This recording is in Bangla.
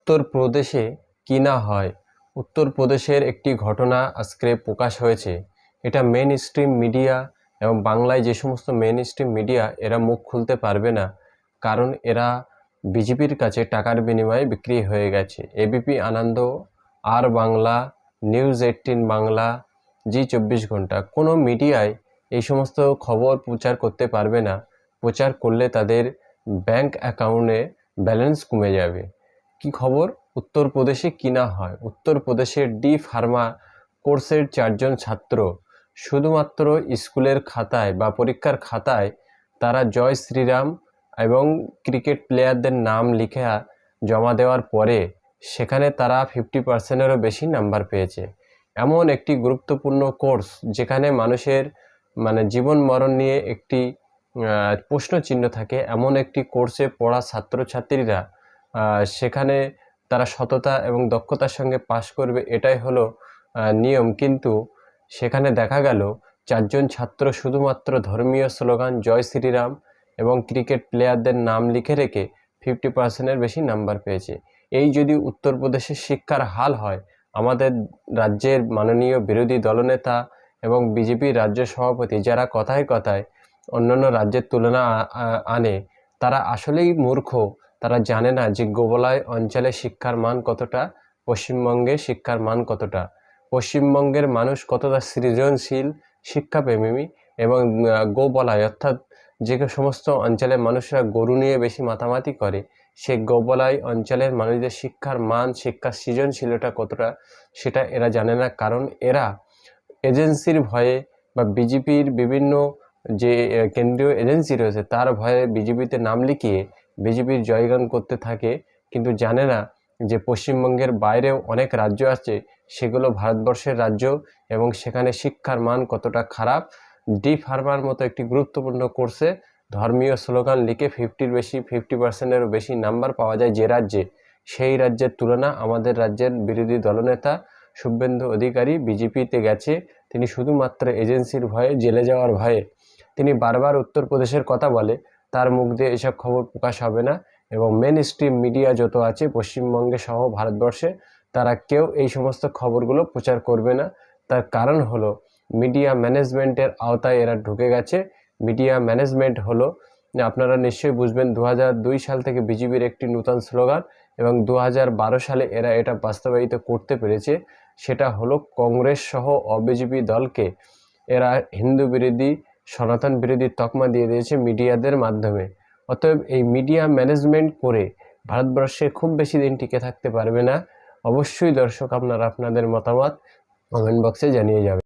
উত্তরপ্রদেশে কি না হয়। উত্তরপ্রদেশের একটি ঘটনা আজকে প্রকাশ হয়েছে। এটা মেন স্ট্রিম মিডিয়া এবং বাংলায় যে সমস্ত মেন স্ট্রিম মিডিয়া এরা মুখ খুলতে পারবে না, কারণ এরা বিজেপির কাছে টাকার বিনিময়ে বিক্রি হয়ে গেছে। এবিপি আনন্দ, আর বাংলা, নিউজ 18 বাংলা, জি 24 ঘন্টা, কোনো মিডিয়ায় এই সমস্ত খবর প্রচার করতে পারবে না। প্রচার করলে তাদের ব্যাংক অ্যাকাউন্টে ব্যালেন্স কমে যাবে। কি খবর? উত্তরপ্রদেশে কি না হয়। উত্তরপ্রদেশের ডি ফার্মা কোর্সের 4জন ছাত্র শুধুমাত্র স্কুলের খাতায় বা পরীক্ষার খাতায় তারা জয় শ্রীরাম এবং ক্রিকেট প্লেয়ারদের নাম লিখে জমা দেওয়ার পরে সেখানে তারা 50%-এরও বেশি নাম্বার পেয়েছে। এমন একটি গুরুত্বপূর্ণ কোর্স যেখানে মানুষের জীবন মরণ নিয়ে একটি প্রশ্ন চিহ্ন থাকে, এমন একটি কোর্সে পড়া ছাত্রছাত্রীরা সেখানে তারা সততা এবং দক্ষতার সঙ্গে পাশ করবে, এটাই হলো নিয়ম। কিন্তু সেখানে দেখা গেল 4জন ছাত্র শুধুমাত্র ধর্মীয় স্লোগান জয় শ্রীরাম এবং ক্রিকেট প্লেয়ারদের নাম লিখে রেখে 50%-এর বেশি নাম্বার পেয়েছে। এই যদি উত্তরপ্রদেশের শিক্ষার হাল হয়, আমাদের রাজ্যের মাননীয় বিরোধী দলনেতা এবং বিজেপির রাজ্য সভাপতি যারা কথায় কথায় অন্যান্য রাজ্যের তুলনা আনে, তারা আসলেই মূর্খ। তারা জানে না যে গোবলায় অঞ্চলে শিক্ষার মান কতটা, পশ্চিমবঙ্গে শিক্ষার মান কতটা, পশ্চিমবঙ্গের মানুষ কতটা সৃজনশীল, শিক্ষাপ্রেমী এবং গোবলায় অর্থাৎ যে সমস্ত অঞ্চলের মানুষরা গরু নিয়ে বেশি মাতামাতি করে, সেই গোবলায় অঞ্চলের মানুষদের শিক্ষার মান, শিক্ষার সৃজনশীলতা কতটা সেটা এরা জানে না। কারণ এরা এজেন্সির ভয়ে বা বিজেপির বিভিন্ন যে কেন্দ্রীয় এজেন্সি রয়েছে তার ভয়ে বিজেপিতে নাম লিখিয়ে বিজেপির জয়গান করতে থাকে, কিন্তু জানে না যে পশ্চিমবঙ্গের বাইরেও অনেক রাজ্য আছে, সেগুলো ভারতবর্ষের রাজ্য এবং সেখানে শিক্ষার মান কতটা খারাপ। ডি ফার্মার মতো একটি গুরুত্বপূর্ণ কোর্সে ধর্মীয় স্লোগান লিখে 50%-এরও বেশি নাম্বার পাওয়া যায় যে রাজ্যে, সেই রাজ্যের তুলনা আমাদের রাজ্যের বিরোধী দলনেতা শুভেন্দু অধিকারী বিজেপিতে গেছে। তিনি শুধুমাত্র এজেন্সির ভয়ে, জেলে যাওয়ার ভয়ে তিনি বারবার উত্তরপ্রদেশের কথা বলে। তার মুখ দিয়ে এসব খবর প্রকাশ হবে না এবং মেন স্ট্রিম মিডিয়া যত আছে পশ্চিমবঙ্গে সহ ভারতবর্ষে, তারা কেউ এই সমস্ত খবরগুলো প্রচার করবে না। তার কারণ হলো মিডিয়া ম্যানেজমেন্টের আওতায় এরা ঢুকে গেছে। মিডিয়া ম্যানেজমেন্ট হলো, আপনারা নিশ্চয়ই বুঝবেন, 2002 সাল থেকে বিজেপির একটি নূতন স্লোগান এবং 2012 সালে এরা এটা বাস্তবায়িত করতে পেরেছে। সেটা হলো কংগ্রেস সহ অবিজেপি দলকে এরা হিন্দু বিরোধী, সনাতন বিরোধী তকমা দিয়ে দিয়েছে মিডিয়াদের মাধ্যমে। অতএব এই মিডিয়া ম্যানেজমেন্ট করে ভারতবর্ষে খুব বেশি দিন টিকে থাকতে পারবে না। অবশ্যই দর্শক, আপনারা আপনাদের মতামত কমেন্ট বক্সে জানিয়ে যাবেন।